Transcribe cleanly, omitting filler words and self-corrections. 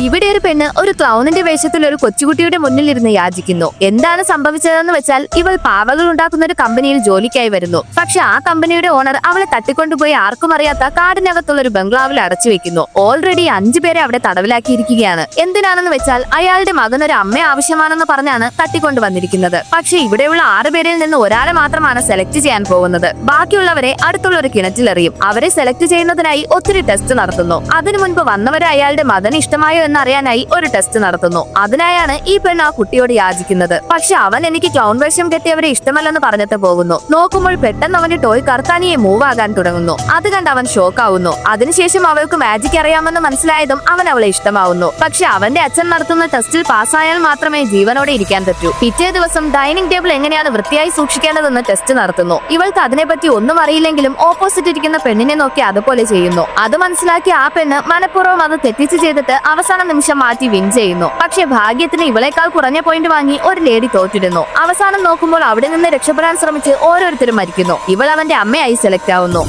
ഇവിടെ ഒരു പെണ്ണ് ഒരു ക്ലൗണിന്റെ വേഷത്തിൽ ഒരു കൊച്ചുകുട്ടിയുടെ മുന്നിൽ ഇരുന്ന് യാചിക്കുന്നു. എന്താണ് സംഭവിച്ചതെന്ന് വെച്ചാൽ ഇവൾ പാവകൾ ഉണ്ടാക്കുന്ന ഒരു കമ്പനിയിൽ ജോലിക്കായി വരുന്നു. പക്ഷെ ആ കമ്പനിയുടെ ഓണർ അവളെ തട്ടിക്കൊണ്ടുപോയി ആർക്കും അറിയാത്ത കാടിനകത്തുള്ള ഒരു ബംഗ്ലാവിൽ അടച്ചു വെക്കുന്നു. ഓൾറെഡി 5 പേരെ അവിടെ തടവിലാക്കിയിരിക്കുകയാണ്. എന്തിനാണെന്ന് വെച്ചാൽ അയാളുടെ മകനൊരു അമ്മ ആവശ്യമാണെന്ന് പറഞ്ഞാണ് തട്ടിക്കൊണ്ടു വന്നിരിക്കുന്നത്. പക്ഷെ ഇവിടെയുള്ള 6 പേരിൽ നിന്ന് ഒരാളെ മാത്രമാണ് സെലക്ട് ചെയ്യാൻ പോകുന്നത്. ബാക്കിയുള്ളവരെ അടുത്തുള്ള ഒരു കിണറ്റിലെറിയും. അവരെ സെലക്ട് ചെയ്യുന്നതിനായി ഒത്തിരി ടെസ്റ്റ് നടത്തുന്നു. അതിനു മുൻപ് വന്നവരെ അയാളുടെ മകന് ഇഷ്ടമായോ എന്നറിയാനായി ഒരു ടെസ്റ്റ് നടത്തുന്നു. അതിനായാണ് ഈ പെണ്ണ് ആ കുട്ടിയോട് യാചിക്കുന്നത്. പക്ഷെ അവൻ എനിക്ക് ക്ലൗൺ വേഷം കെട്ടിയവരെ ഇഷ്ടമല്ലെന്ന് പറഞ്ഞിട്ട് പോകുന്നു. നോക്കുമ്പോൾ പെട്ടെന്ന് അവന്റെ ടോയ് കർത്താനിയെ മൂവ് ആകാൻ തുടങ്ങുന്നു. അത് കണ്ട് അവൻ ഷോക്ക് ആവുന്നു. അതിനുശേഷം അവൾക്ക് മാജിക് അറിയാമെന്ന് മനസ്സിലായതും അവൻ അവളെ ഇഷ്ടമാവുന്നു. പക്ഷെ അവന്റെ അച്ഛൻ നടത്തുന്ന ടെസ്റ്റിൽ പാസ്സായാൽ മാത്രമേ ജീവനോടെ ഇരിക്കാൻ പറ്റൂ. പിറ്റേ ദിവസം ഡൈനിങ് ടേബിൾ എങ്ങനെയാണ് വൃത്തിയായി സൂക്ഷിക്കേണ്ടതെന്ന് ടെസ്റ്റ് നടത്തുന്നു. ഇവൾക്ക് അതിനെപ്പറ്റി ഒന്നും അറിയില്ലെങ്കിലും ഓപ്പോസിറ്റ് ഇരിക്കുന്ന പെണ്ണിനെ നോക്കി അതുപോലെ ചെയ്യുന്നു. അത് മനസ്സിലാക്കി ആ പെണ്ണ് മനഃപൂർവ്വം അത് തെറ്റിച്ച് ചെയ്തിട്ട് അവസാന നിമിഷം മാറ്റി വിൻ ചെയ്യുന്നു. പക്ഷെ ഭാഗ്യത്തിന് ഇവളേക്കാൾ കുറഞ്ഞ പോയിന്റ് വാങ്ങി ഒരു ലേഡി തോറ്റിരുന്നു. അവസാനം നോക്കുമ്പോൾ അവിടെ നിന്ന് രക്ഷപ്പെടാൻ ശ്രമിച്ച് ഓരോരുത്തരും മരിക്കുന്നു. ഇവൾ അവന്റെ അമ്മയായി സെലക്ട് ആവുന്നു.